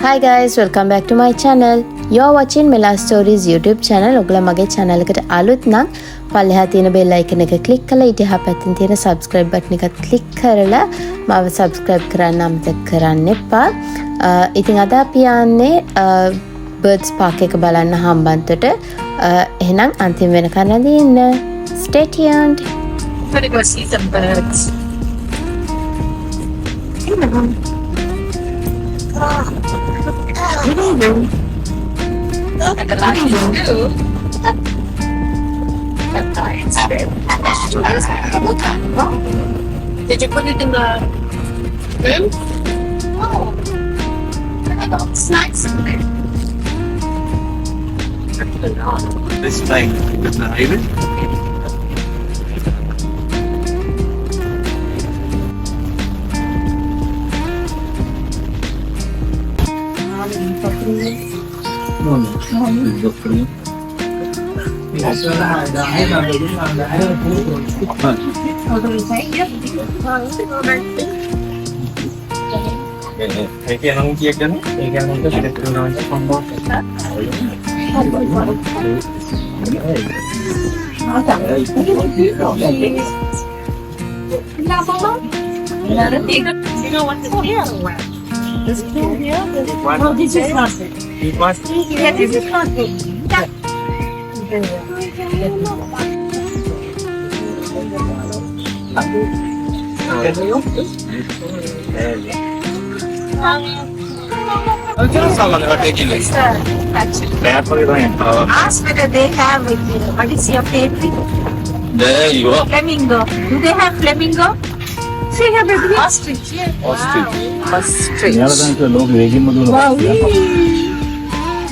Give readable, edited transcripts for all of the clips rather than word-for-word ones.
Hi guys, welcome back to my channel. You're watching Mela Stories YouTube channel. ඔගොල්ලෝ මගේ channel එකට අලුත් නම් පල්ලෙහා තියෙන bell icon එක click කරලා ඊට එහා පැත්තෙන් තියෙන subscribe button එකත් click කරලා මාව subscribe කරන්න අමතක කරන්න එපා. ඉතින් අද අපි යන්නේ birds park එක බලන්න හම්බන්තොට. එහෙනම් අන්තිම වෙනකන් ඉන්න. Stay tuned. I'm gonna go see some birds. And the lions too. Did you put it in the room? Oh. I got snacks in there. This thing, David. No. It's the free. You know what's here? This pool here? No, this is not it. Yeah, this is not it. Ask whether they have it. What is your favorite? There you are. Flamingo. Do they have flamingo? See here, baby. Ostrich. Yeah. Ostrich. Ostrich. Wow.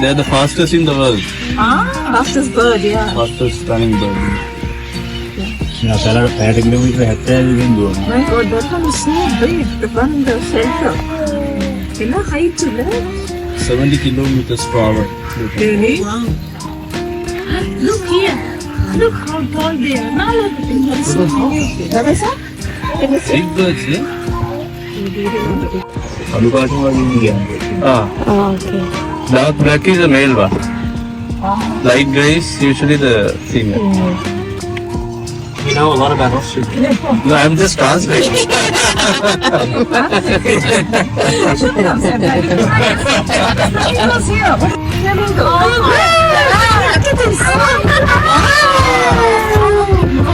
They're the fastest in the world. Fastest bird, yeah. Fastest running bird. My God, that one is so big. The one in the center. You know, height to that? 70 kilometers per hour. Really? Wow. Look here. Look how tall they are. Now look at them. They're so tall. Big birds, yeah? Okay. Dark black is the male one. Light gray is usually the female. You know a lot about ostrich. No, I'm just translating. Look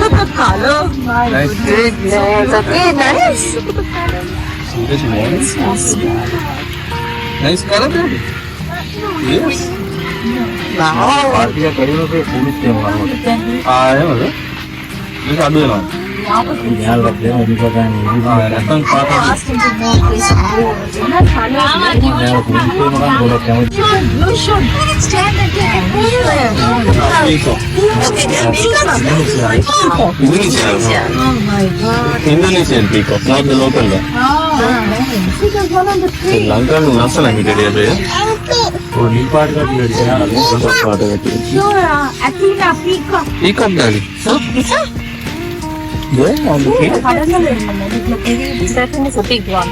at the color. Nice. Okay, nice. See this one? Nice color, baby. Yes. Wow. This other one. You should stand and take a picture. Oh my God. Indonesian peacock, not the local one. Sri Lanka is not so Sure, Athena peacock. Peacock, daddy. Yeah, on the peak. That one is a big one.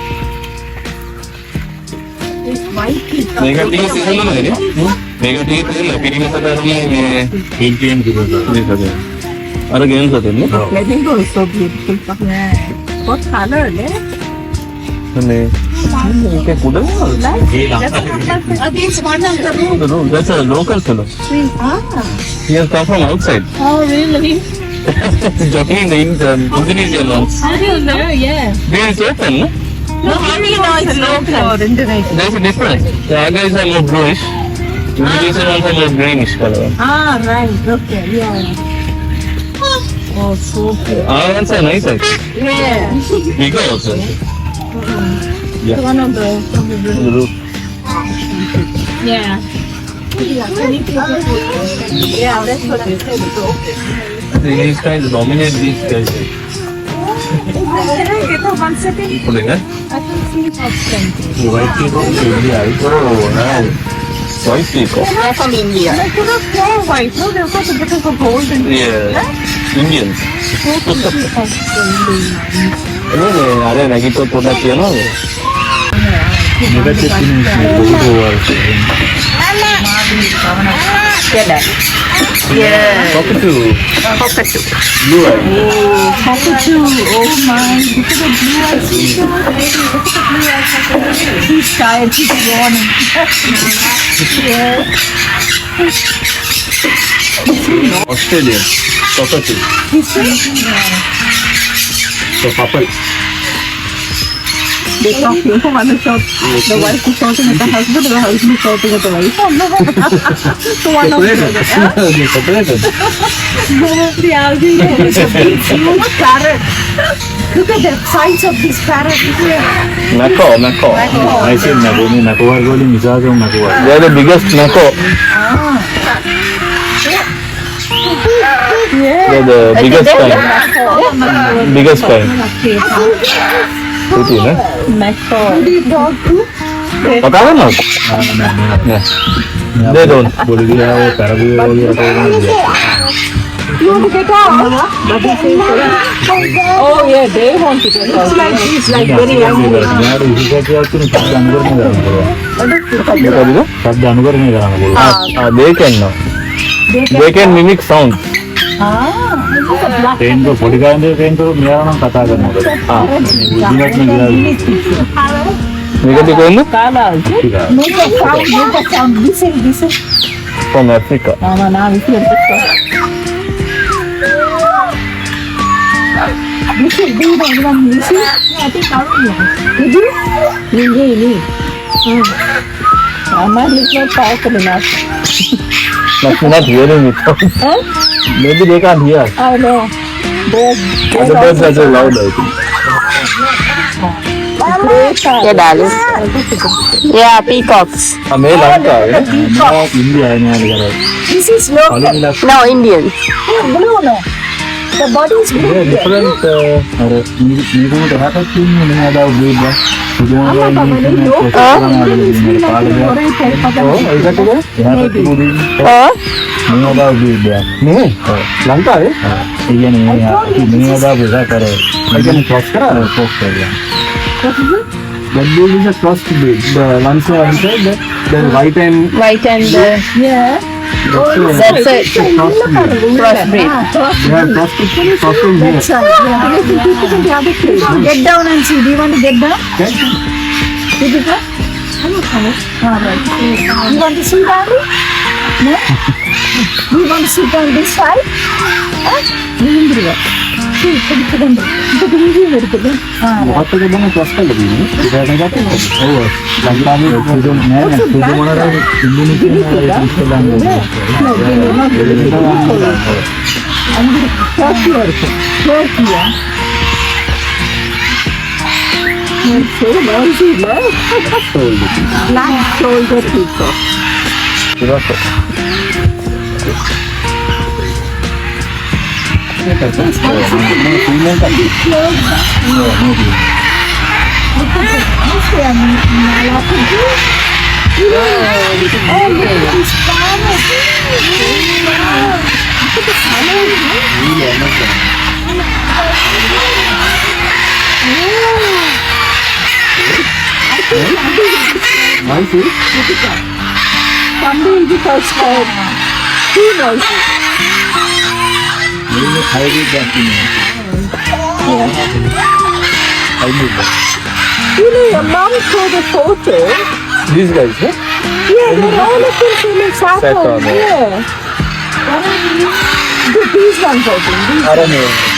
This white peacock. Mega tea is not there. Mega tea is not there. Are games are there? Flamingo is so beautiful. Yeah. What color, eh? Against one of the room. That's a local fellow. He has come from outside. Oh, really? Joking in the Indonesian ones. How do you know? Yeah. They are certain, no? No, how do you know it's local? There's a difference. The other guys are more bluish. Indonesian ones are more greenish color. Ah, right. Okay, yeah. Oh, so cool. Our ones are nice actually. Yeah. Bigger also. Yeah. One of the On the roof. yeah. Yeah, that's what I said. These guys dominate these guys. Can I get a 1 second? Put it, I can see it outside. White peacock, India. Oh, nice. White peacock. They're from India. They could have more white. No, they've got a bit of a golden. Yeah. Indians. So Ini ada lagi tu produk yang mana? Yeah. Cockatoo. Cockatoo. Blue eye. Oh, cockatoo. Oh my. Look at the blue eyes. Look at the blue eyes. He's tired. He's yawning. Yes. Australian. Cockatoo. So purple. They're talking from other shop. The wife is shouting at the husband, the husband is shouting at the wife. So one of them. They separated. Nobody arguing. It's a big, huge parrot. Look at the size of this parrot. Mako. I said Mako. Mako are going to Mako. They are the biggest Mako. They are the biggest kind. Biggest kind. Pretty, no? Who do you talk to? But I don't know. Yeah. They don't. Bolivia, Paraguay, You want to get out? Oh yeah, they want to get out. It's like very young. They can now. They can mimic sound. Train को फोड़ी का train को मेरा नाम पता करना हाँ गुजरात में गिरा Nikati ko no? Make a sound. Listen. From Africa. No, listen. Listen, do you want to listen? I think I will. You do? I'm not powerful enough. Not hearing it. Maybe they can't hear. I know. Other birds are so loud, I think. Yeah, darling. Yeah, peacocks. A male anka, India This is local. No, Indian. Blue, no. The body is blue. Yeah, different. ನೀವು ಹಾಕತ್ತೀನಿ ನೀವು ಅದಾವ ಬೀಜ ಇದು ನೀವು ಅದಾವ ಬೀಜ Lanka, eh? ಈಗ ನೀವು ಅದಾವ ಬೀಜ ಕರೆ Again, cross kara? ಪೋಸ್ಟ್ ಇಲ್ಲ That bull is a crossed breed. The ones who are inside, the white and White and Yeah. that's a crossed breed. crossbreed. They have crossed here. That's right. Get down and see. Do you want to get down? Did you go? All right. You want to sit down? No? You want to sit on this side? बहुत तो जब मैं cross कर लगी हूँ इधर नहीं जाते ओ लगता है जो मैं जो मना रहा Your mom showed a photo. These guys, eh? Yeah, they're all of them feeling saffron. Yeah. These ones, I think. I don't know.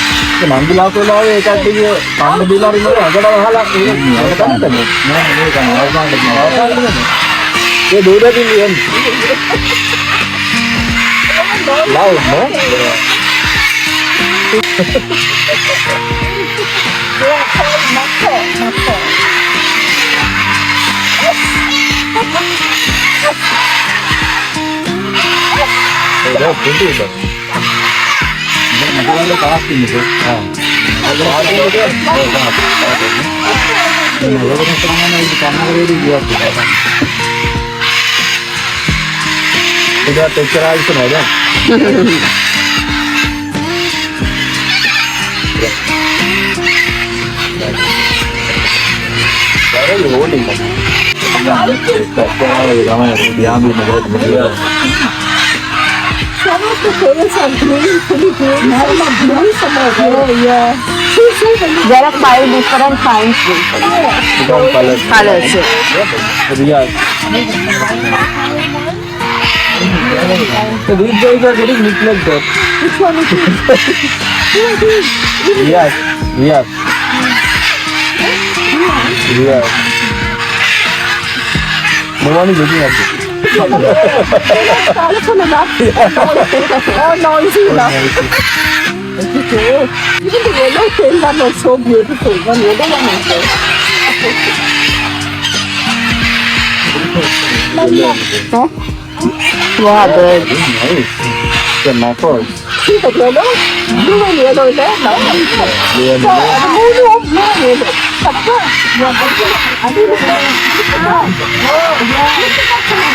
Mandula ko lao ek aati ye kaam dila ri mara agada wahala ek kaam karne nahi karna ye dura din liyan loud no Udah picture aja tuh ada. Baru loading. Some of the colors are green, fully green. Some are blue, some are red. Yeah. See, when you There are 5 different kinds. Colors. So these guys are getting neglected. which one is it? Yes. No one is looking at it. Colorful enough. Oh, noisy enough. Even the yellow tail one was so beautiful. One yellow one was there. Yeah, good. Nice. The knuckles. See the yellow? Blue and yellow there now. So, the moon of blue and yellow. Papa, I didn't know. Oh, yeah.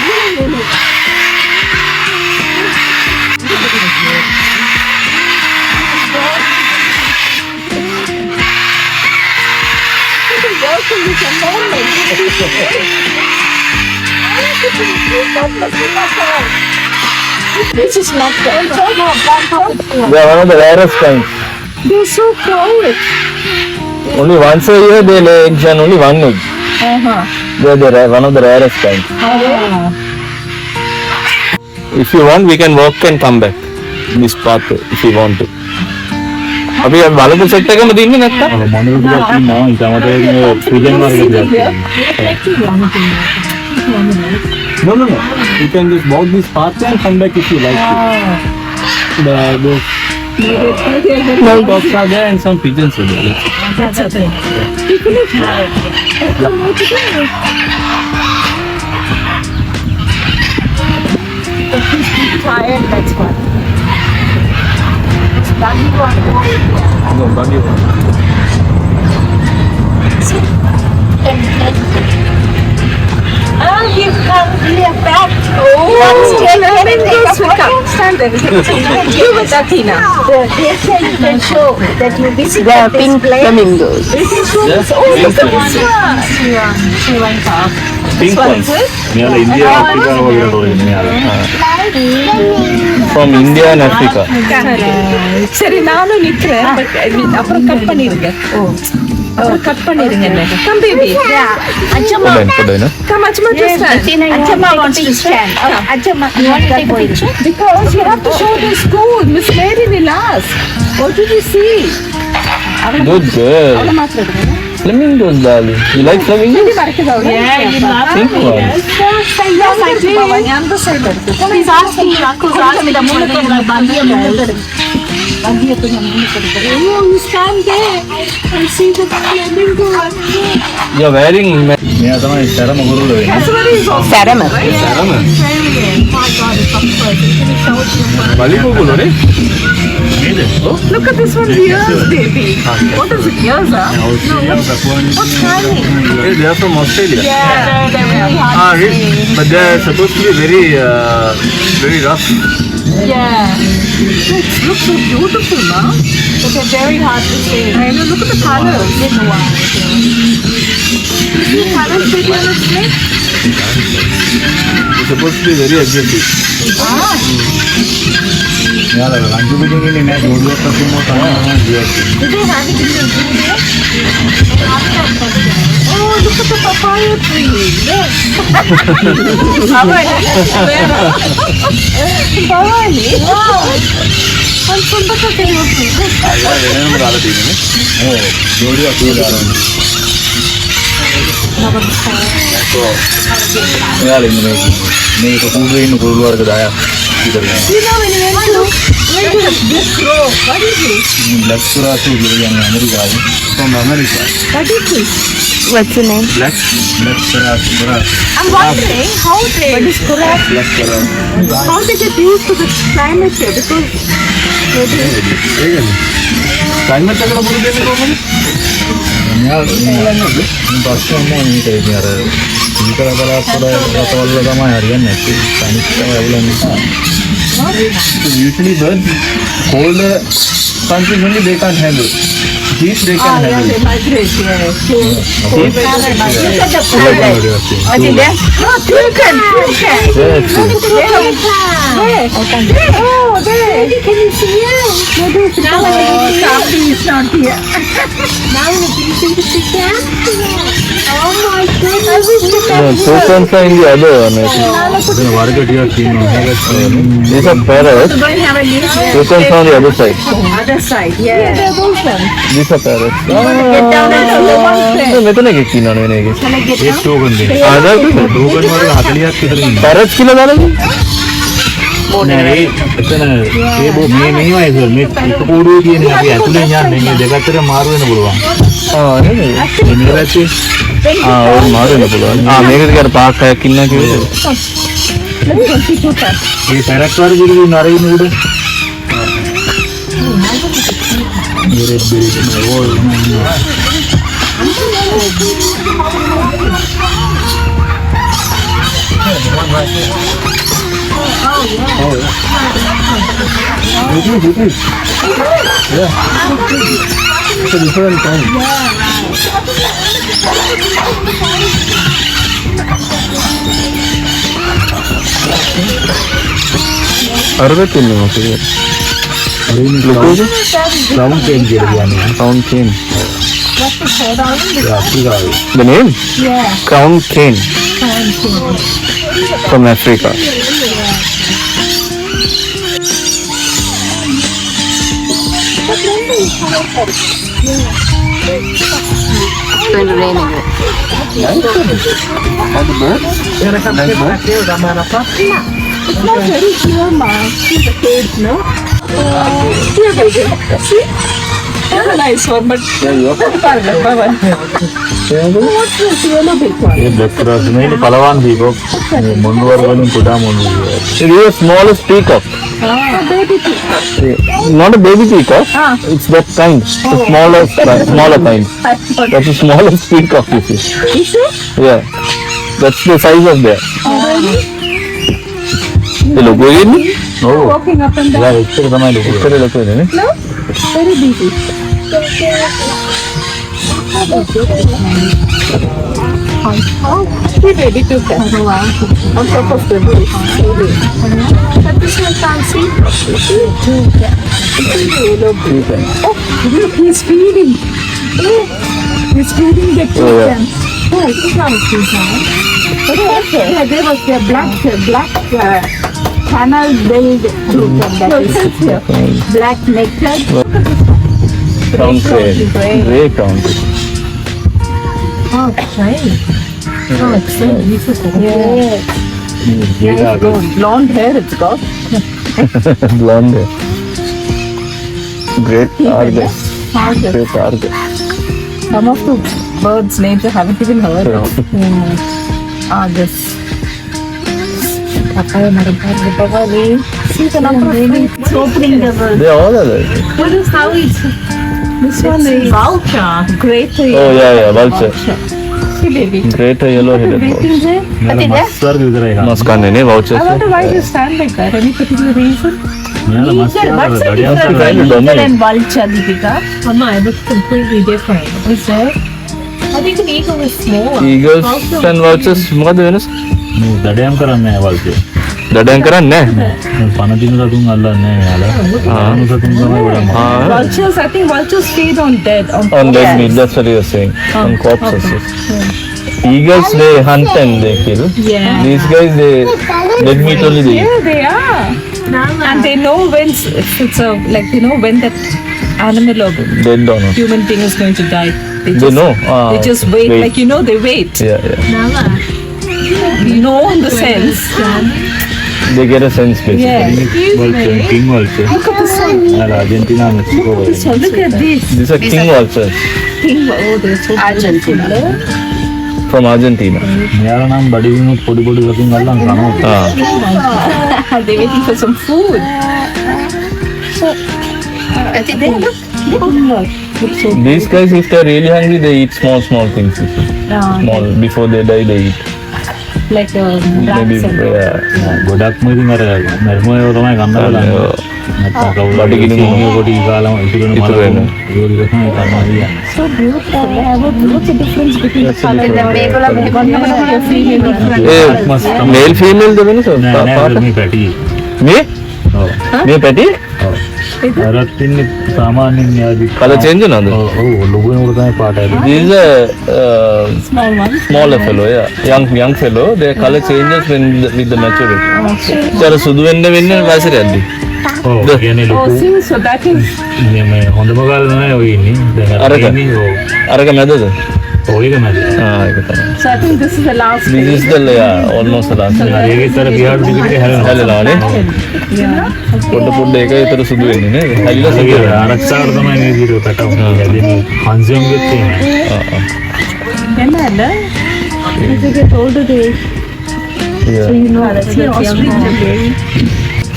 Blue and yellow. This is not the They are one of the rarest kinds. They're so quiet. Only once a year they lay eggs and only one egg. They are one of the rarest kinds. If you want, we can walk and come back. This path, if you want to. अभी अब वालों को set करके मत देंगे ना No. You can just walk this path and come back if you like to. Those dogs are there and some pigeons are there. That's okay. He's tired, that's why. No, buggy one. Oh, you've come here back. Oh, stand there. You with Athena. They say you can show that you visit There are this pink place. flamingos. This is so Yes, oh, pink look at ones. this one. She went off. Pink ones. From India and Africa. சரி நானும் நிக்கிறேன் but அப்புறம் cut பண்ணிருங்க அப்புறம் cut பண்ணிருங்க என்ன come baby Put in, come Achama just stand Achama wants to stand Achama you want to take a picture because you have to show the school Miss Mary will ask what did you see Good girl. Flamingos, darling. You like flamingos? Pink ones. He's asking you Akku's asking the oh you stand there and see the flamingo You're wearing that's what he's also Ceremony. look at this one ears baby what is it ears what's hanging They are from Australia. yeah they're really hard But they are supposed to be very rough. yeah it looks so beautiful no but they're very hard to see I know look at the colors you colors baby on the snake They're supposed to be very aggressive. did they have it in the video oh look at the papaya tree yes Bhavani wow and Sundaka can you see you know when you went to this crow what is it From America. what is this What's your name? Black I'm wondering how they what is correct how they get used to the climate here because Climate अगर बोल देने को मैंने Usually birds colder countries only they can't handle. Sheep they can Yeah, handle. they migrate. Yeah. Sheep. Look at the paradise. What is that? No, toucan. Toucan. Yes, sheep. Where? Oh, there. Can you see it? Now Safi is not here. Oh my goodness. No, toucans are in the other one, I think. Then Vargat you are seeing on the These are parrots. Go and have a look. Toucans are on the other side. Other side. Yeah. These are parrots. Get down and the one thing. මෙතන එකක් ඉන්නවනේ මේකේ. Can I get एक down? Token दे. ආදා token වල 40ක් විතර ඉන්නවා. parrots කියලා දාලා නෑ ඒ එතන ඒ බෝ මේ මේවයි සර් මේ එක කූඩුවේ කියන්නේ අපි ඇතුලේ යන්නේ මේ දෙක අතර මාරු වෙන්න පුළුවන්. ආ නේද? මේ පැත්තේ ඔය මාරු වෙන්න පුළුවන්. මේකද කියලා පාක් එකක් ඉන්නවා කිව්වේ. මේ පැරක් වල ගිහින් ඉන්න අර ඉන්න උඩ. මෙරෙත් බෙරි මේ all It's a different time. අරකට ඉන්නවා මොකද? අර ඉන්න ලොකුද? ක්‍රවුන් කේන් කියලා කියන්නේ. Crown cane. ඒ අප්‍රිකාවේ. The name? Yeah. Crown cane. From Africa. It's not very pure, ma. See the cage, no? Yeah, baby. See? That's a nice one, but what's this yellow big one? A black cross මේක පළවන් දීපෝ මේ මොණ්ඩු වල වලින් කුඩා මොණ්ඩු. It is the smallest peacock. Baby pig. Not a baby peacock. It's that kind. The smaller kind. That's the smallest peacock you see. Is it? Yeah. That's the size of that. The logo again? No. Walking up and down. යා එච්චර තමයි ලොකු. It's very logo, isn't it? No? Very busy. Oh, the baby took that. On top of the roof. But this one fancy. Oh, look, he's feeding. Oh, he's feeding the Oh, yeah. chicken. Oh, this is not a chicken. Yeah, there was the black canal billed chicken that is black naked. Crown crane. Grey crown crane. Oh, shiny. Oh, it's so beautiful. Yeah. Blonde hair it's got. Blonde hair. Great target. Great target. Some of the birds' names I haven't even heard of. Argus. See the number of things. It's opening the world. They all are there. What is how it's... This one is... Vulture. Great. Oh yeah, vulture. See, baby. Greater yellow-headed vulture. මෙයාලා මස් වර්ග විතරයි Must හම්බ. can't any I vultures. wonder why you stand like that. Any particular reason? මෙයාලා මස් Eagle. What's the වර්ග difference Very between eagle dominant. and vulture, Deepika? Mama, it looks completely different. Is there? I think an eagle is small. Eagles and vultures මොකද වෙනස? මේ දඩයම් කරන්නේ නැහැ වල්කේ. දඩයම් කරන්නේ නැහැ. පණ දින සතුන් අල්ලන්නේ නැහැ මෙයාලා. ආනු සතුන් තමයි වඩා. Vultures, I think vultures feed on dead. On dead meat, that's what you're saying. On corpses. Eagles they hunt and they kill. Yeah. These guys they dead meat only they eat. Yeah, they are. And they know when it's a like they know when that animal or Dead or not. human being is going to die. They know. They just wait. Like you know, they wait. Yeah, yeah. You know in the sense. They get a sense basically. Yeah. වල්කේ කිං වල්කේ. Look at this one. මෙයාලා අර්ජන්ටිනා මෙක්සිකෝ වල. Look at this. These are king vultures Thing. Oh, they're so Argentina. from Argentina. මෙයාලා නම් බඩ විමුත් පොඩි පොඩි සතුන් අල්ලන් කනවා. They're waiting for some food. I think they look. These guys, if they're really hungry, they eat small things. You see. Small before they die, they eat. Like Maybe rats and yeah. ගොඩක්ම ඉතින් අර මර්මෝයෝ තමයි ගන්න බලන්නේ. නැත්නම් කවුරු senior කොට ඊගාලම ඉතුරුන මල ඉතුරු වෙනවා. ඒක කරනවා කියන්නේ. So beautiful. I have what's the difference between the color and male female දෙවෙනස නෑ නෑ මේ පැටි. මේ මේ පැටි අරත් ඉන්නේ සාමාන්‍යයෙන් යාදි කලර් චේන්ජ් වෙනවද? ඔව් ලොකු වෙනකොට තමයි පාට ඇති. This is a smaller fellow, young fellow. Their color changes with the maturity. So සුදු වෙන්න වෙන්නේ වයසට යද්දි. ඔව් කියන්නේ ලොකු So that is මේ හොඳම කාලේ තමයි ඔය ඉන්නේ. දැන් අරක? ඉන්නේ ඔව්. අරක මැදද? ඔව් ඒක මැද. ඒක තමයි. so I think this is the last This is the almost the last. ඒකේතර ගියාට ටික හැලෙනවා නේ. පොඩ ඒක විතර සුදු වෙන්නේ නේද? හැලිලා සුදු ඒක වෙනවා. ආරක්ෂාවට තමයි මේ විදිහට පැටවුම් හැදෙන්නේ. හංසයන්ගෙත් තියෙනවා. as you get older, they you know that's your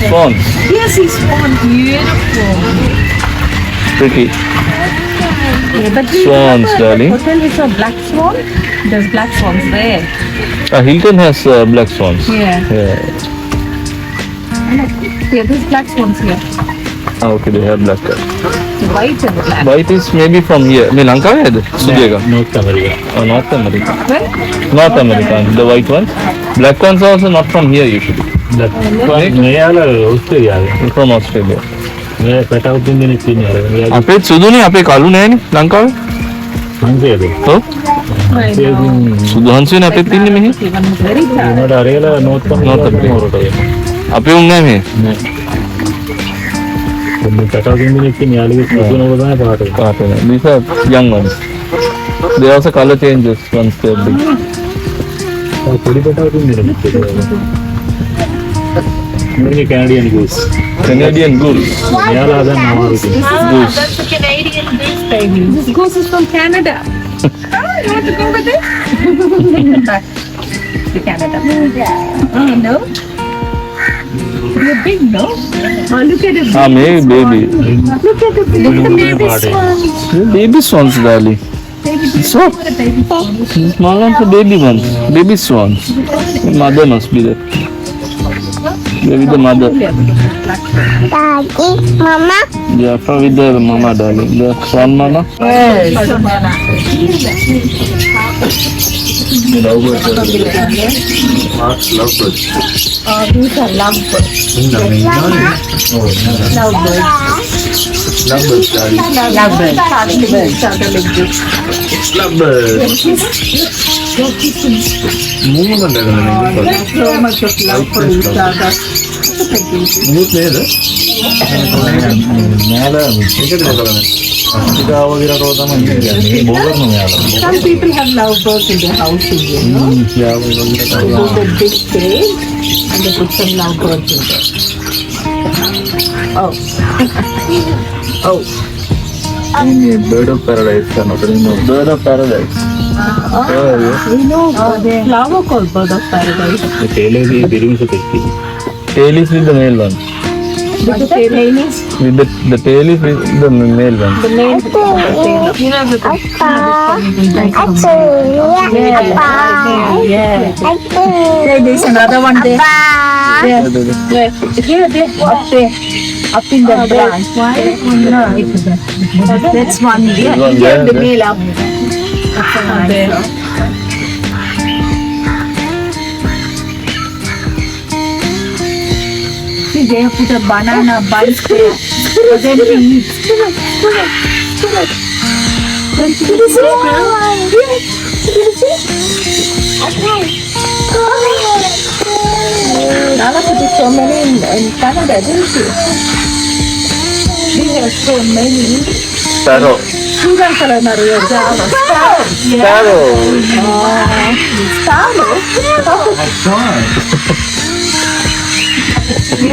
Swans, yes he's one beautiful pretty. but Swans, darling. hotel with a black swan there's black swans there Hilton has black swans. yeah there's black swans here Okay, they have black. white and black White is maybe from here. මේ ලංකාවේද? සුදු එක. North America. North America. where North America, the white ones. Black ones are also not from here usually. මෙයාලා ඕස්ට්‍රේලියාවේ. From Australia. මේ පැටවුම් දෙන්නෙක් ඉන්නේ. මෙයාගේ අපේ සුදුනේ අපේ කළු නෑනේ ලංකාවේ. හංසයද? ඔව්. සුදු හංසනේ අපේ තින්නේ මෙහි. even is very dark ඒකට අරේලා North North America America. වලට. අපේ උන් නෑ මේ. මේ පැටවුම් දෙන්නෙක් ඉන්නේ. යාළුවෙක් සුදුනවල තමයි පාට. පාට නෑ. These are young ones. They also color changes once they're big. පොඩි පැටවුම් දෙන්නෙක් ඉන්නේ. මේ කැනඩියන් ගූස්. Canadian goose. මෙයාලා දැන් අමාරුයි. Goose. that's a Canadian goose baby this goose is from Canada you want to go with it back to Canada no you're big no oh look at it මේ baby. look at the baby swan Baby swans, darling. Swans. Small ones are baby ones. Baby swans. The mother must be there. They're with the mother. Daddy, Mama. Yeah, from with the mama, darling. The swan mama. these are lovebirds. so much of love for each other some people have lovebirds in their house you know they put a big cage and they put some lovebirds in there oh Bird of paradise. Bird of paradise. we know the flower called bird of paradise තේලේදී පිරිමිස පෙට්ටි. Tail is with the male one. but the tail is With the tail is with the male one. the male you know the yeah there's another one there there here there up in the branch that's one there One here there, the there. male up there see they put a banana bunch there for them to eat Nala put so many in Canada, didn't she? We have so many. Sparrow. Sugar color Maria Java. Sparrow. You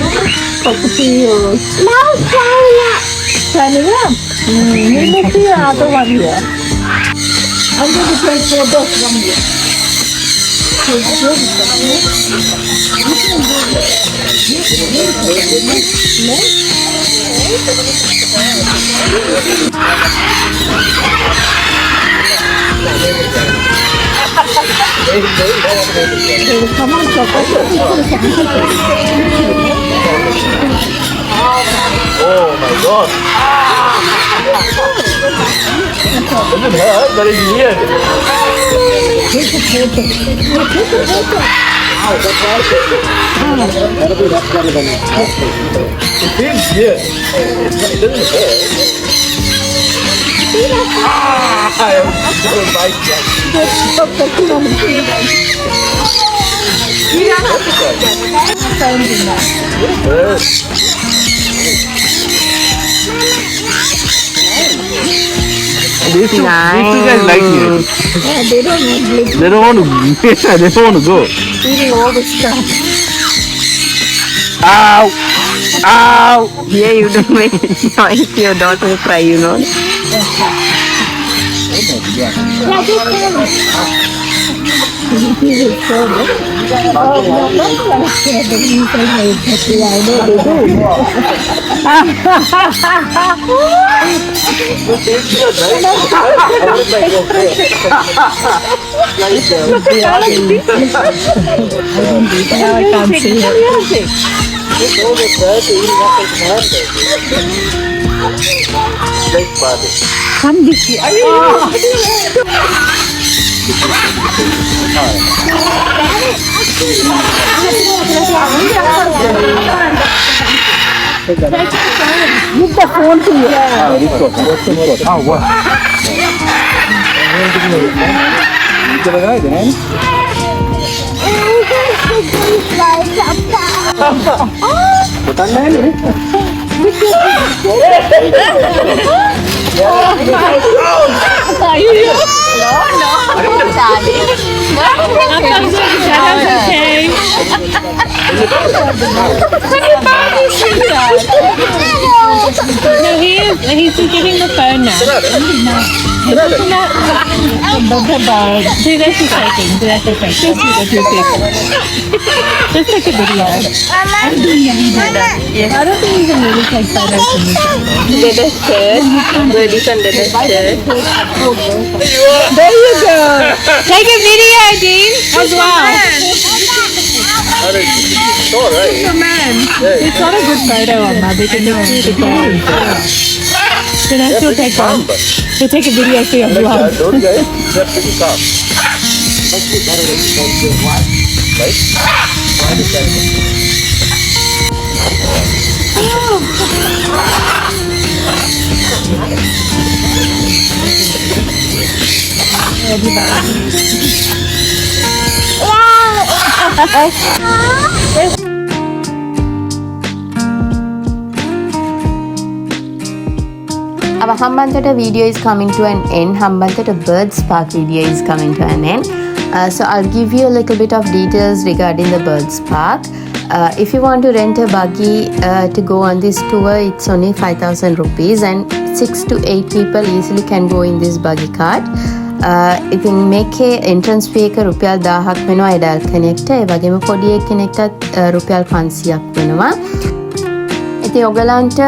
look the other one here. I'm going to take photos from here. Come on, on. But it's weird. It feels weird. It doesn't hurt. I am so bite that. These two guys like me. Yeah, they don't want They don't want to. They don't want to go. eating all the stuff. Ow! Ow! Yeah, you don't make noise. Your daughter will cry, you know. Give the phone to you. Oh, what? No, he's giving the phone now. Do that for shaking. Do that for shaking. Just take a video. I'm doing a video. Yes. I don't think you can really take photos from this. Did a shirt. Ready from the shirt. There you go. Take a video, Dean, as well. It's not a good photo on my because it's too big. Then I still take one. So take a video for your vlog. Don't guys, they're pretty calm. Our Hambantota video is coming to an end. Hambantota Birds Park video is coming to an end. So I'll give you a little bit of details regarding the Birds Park. If you want to rent a buggy to go on this tour, it's only 5,000 rupees and 6 to 8 people easily can go in this buggy cart. ඉතින් මේකේ entrance fee එක රුපියල් 1000ක් වෙනවා adult කෙනෙක්ට. ඒ වගේම පොඩි කෙනෙක්ටත් රුපියල් 500ක් වෙනවා. ඉතින් ඔයගලන්ට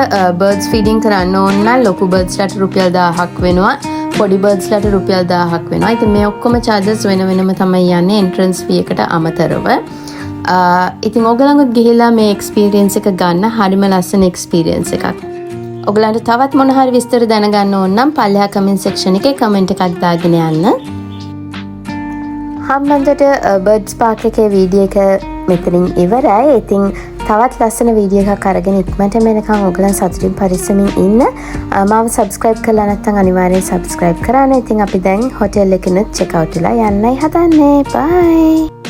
birds feeding කරන්න ඕන නම් ලොකු birds ලට රුපියල් 1000ක් වෙනවා. පොඩි birds ලට රුපියල් 1000ක් වෙනවා. ඉතින් මේ ඔක්කොම charges වෙන වෙනම තමයි යන්නේ entrance fee එකට අමතරව. ඉතින් ඔයගලන්ගොත් ගිහිලා මේ experience එක ගන්න හරිම ලස්සන experience එකක්. ඔයගලන්ට තවත් මොන හරි විස්තර දැනගන්න ඕන නම් පල්ලෙහා comment section එකේ comment එකක් දාගෙන යන්න. හම්බන්තොට birds park එකේ වීඩියෝ එක මෙතනින් ඉවරයි. ඉතින් තවත් ලස්සන වීඩියෝ එකක් අරගෙන ඉක්මනට මෙනකන් ඔයගලන් සතුටින් පරිස්සමින් ඉන්න. මාව subscribe කරලා නැත්නම් අනිවාර්යෙන් subscribe කරන්න. ඉතින් අපි දැන් hotel එකෙනුත් check out වෙලා යන්නයි හදන්නේ. bye.